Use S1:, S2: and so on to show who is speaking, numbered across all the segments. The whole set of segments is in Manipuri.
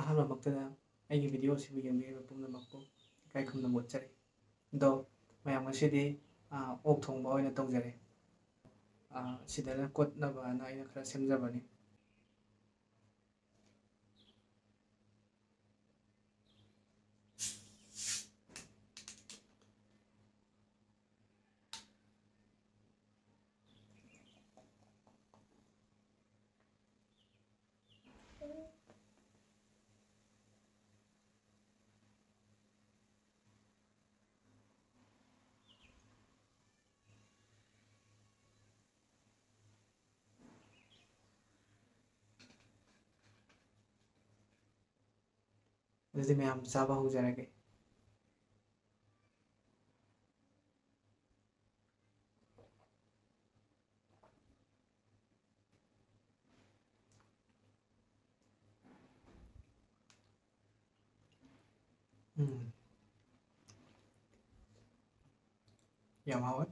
S1: ꯑꯍꯥꯟꯕꯃꯛꯇꯗ ꯑꯩꯒꯤ ꯚꯤꯗꯤꯑꯣ ꯑꯁꯤꯕꯨ ꯌꯦꯡꯕꯤꯔꯤꯕ ꯄꯨꯝꯅꯃꯛꯄꯨ ꯏꯀꯥꯏ ꯈꯨꯝꯅꯕ ꯎꯠꯆꯔꯤ꯫ ꯑꯗꯣ ꯃꯌꯥꯝ ꯉꯁꯤꯗꯤ ꯑꯣꯛ ꯊꯣꯡꯕ ꯑꯣꯏꯅ ꯇꯧꯖꯔꯦ꯫ ꯁꯤꯗꯅ ꯀꯣꯠꯅꯕꯅ ꯑꯩꯅ ꯈꯔ ꯁꯦꯝꯖꯕꯅꯤ꯫ ꯑꯗꯨꯗꯤ ꯃꯌꯥꯝ ꯆꯥꯕ ꯍꯧꯖꯔꯒꯦ꯫ ꯌꯥꯝ ꯍꯥꯎꯋꯦ,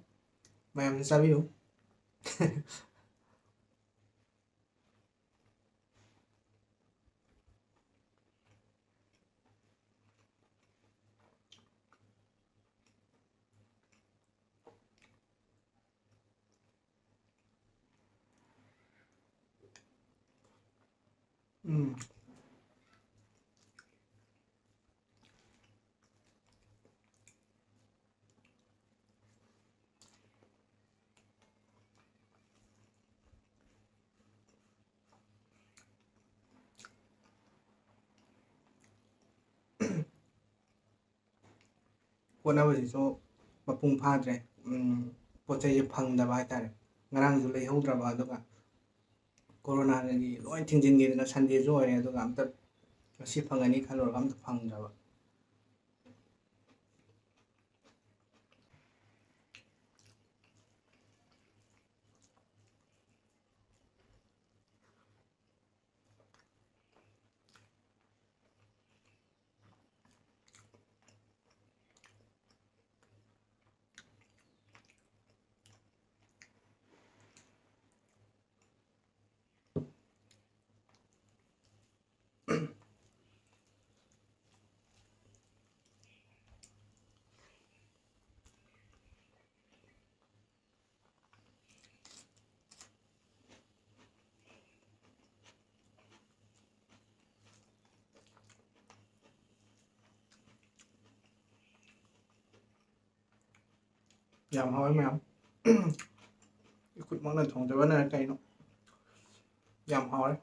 S1: ꯃꯌꯥꯝꯁꯨ ꯆꯥꯕꯤꯌꯨ꯫ ꯍꯣꯠꯅꯕꯁꯤꯁꯨ ꯃꯄꯨꯡ ꯐꯥꯗ꯭ꯔꯦ꯫ ꯄꯣꯠ ꯆꯩꯁꯦ ꯐꯪꯗꯕ ꯍꯥꯏꯇꯥꯔꯦ꯫ ꯉꯔꯥꯡꯁꯨ ꯂꯩꯍꯧꯗ꯭ꯔꯕ, ꯑꯗꯨꯒ ꯀꯣꯔꯣꯅꯥꯗꯒꯤ ꯂꯣꯏ ꯊꯤꯡꯖꯤꯟꯈꯤꯗꯅ ꯁꯟꯗꯦꯁꯨ ꯑꯣꯏꯔꯦ, ꯑꯗꯨꯒ ꯑꯝꯇ ꯉꯁꯤ ꯐꯪꯒꯅꯤ ꯈꯜꯂꯨꯔꯒ ꯑꯝꯇ ꯐꯪꯗ꯭ꯔꯕ꯫ ꯌꯥꯝ ꯍꯥꯎꯋꯦ ꯃꯌꯥꯝ꯫ ꯏꯈꯨꯠꯃꯛꯅ ꯊꯣꯡꯖꯕꯅꯔ ꯀꯩꯅꯣ ꯌꯥꯝ ꯍꯥꯎꯔꯦ꯫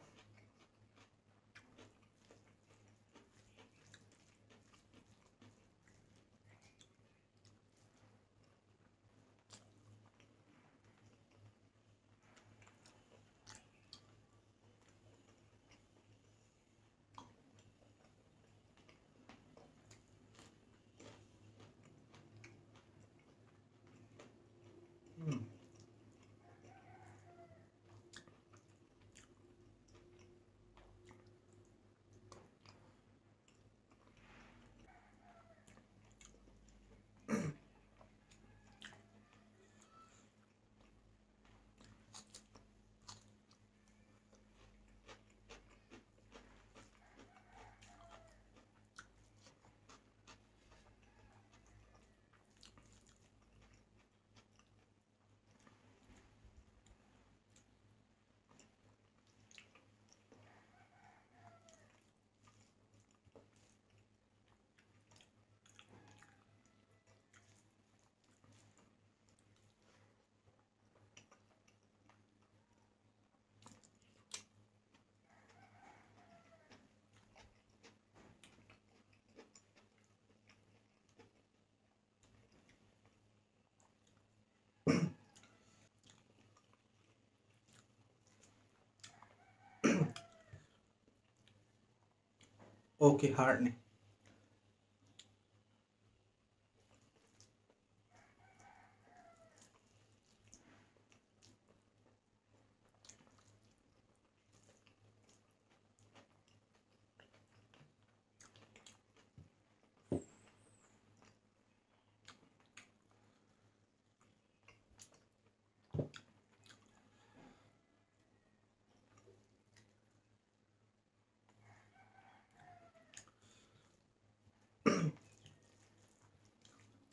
S1: ꯑꯣꯛꯀꯤ ꯍꯥꯔꯠꯅꯤ꯫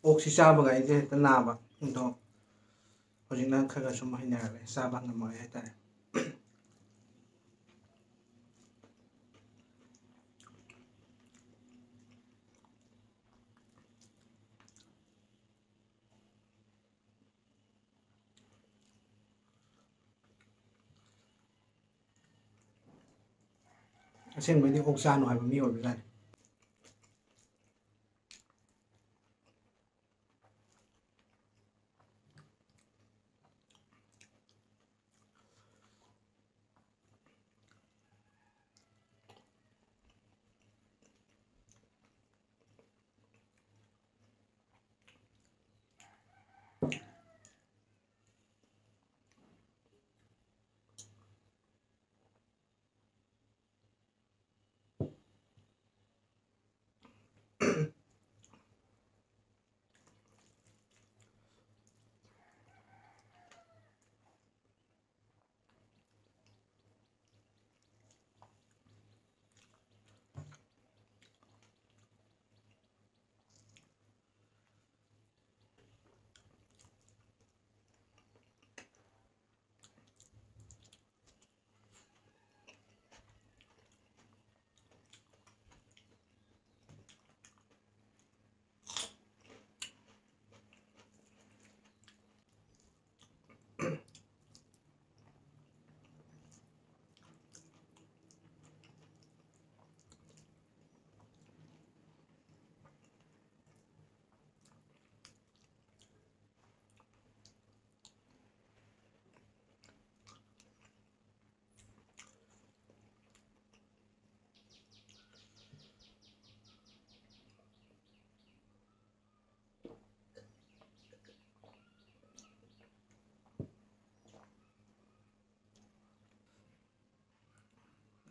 S1: ꯑꯣꯛꯁꯤ ꯆꯥꯕꯒ ꯑꯩꯁꯦ ꯍꯦꯛꯇ ꯅꯥꯕ ꯑꯗꯣ ꯍꯧꯖꯤꯛꯅ ꯈꯔ ꯁꯨꯝ ꯍꯩꯅꯔꯛꯂꯦ ꯆꯥꯕ ꯉꯝꯃꯛꯑꯦ ꯍꯥꯏꯇꯥꯔꯦ ꯑꯁꯦꯡꯕꯩꯗꯤ ꯑꯣꯛ ꯆꯥꯅꯨ ꯍꯥꯏꯕ ꯃꯤ ꯑꯣꯏꯕꯖꯥꯠꯅꯤ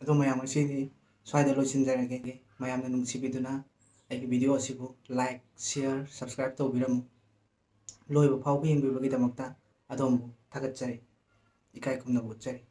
S1: ꯑꯗꯣ ꯃꯌꯥꯝ ꯉꯁꯤꯗꯤ ꯁ꯭ꯋꯥꯏꯗ ꯂꯣꯏꯁꯤꯟꯖꯔꯒꯦ ꯃꯌꯥꯝꯅ ꯅꯨꯡꯁꯤꯕꯤꯗꯨꯅ ꯑꯩꯒꯤ ꯚꯤꯗꯤꯑꯣ ꯑꯁꯤꯕꯨ ꯂꯥꯏꯛ ꯁꯤꯌꯔ ꯁꯕꯁꯀ꯭ꯔꯥꯏꯕ ꯇꯧꯕꯤꯔꯝꯃꯨ ꯂꯣꯏꯕ ꯐꯥꯎꯕ ꯌꯦꯡꯕꯤꯕꯒꯤꯗꯃꯛꯇ ꯑꯗꯣꯝꯕꯨ ꯊꯥꯒꯠꯆꯔꯤ ꯏꯀꯥꯏ ꯈꯨꯝꯅꯕ ꯎꯠꯆꯔꯤ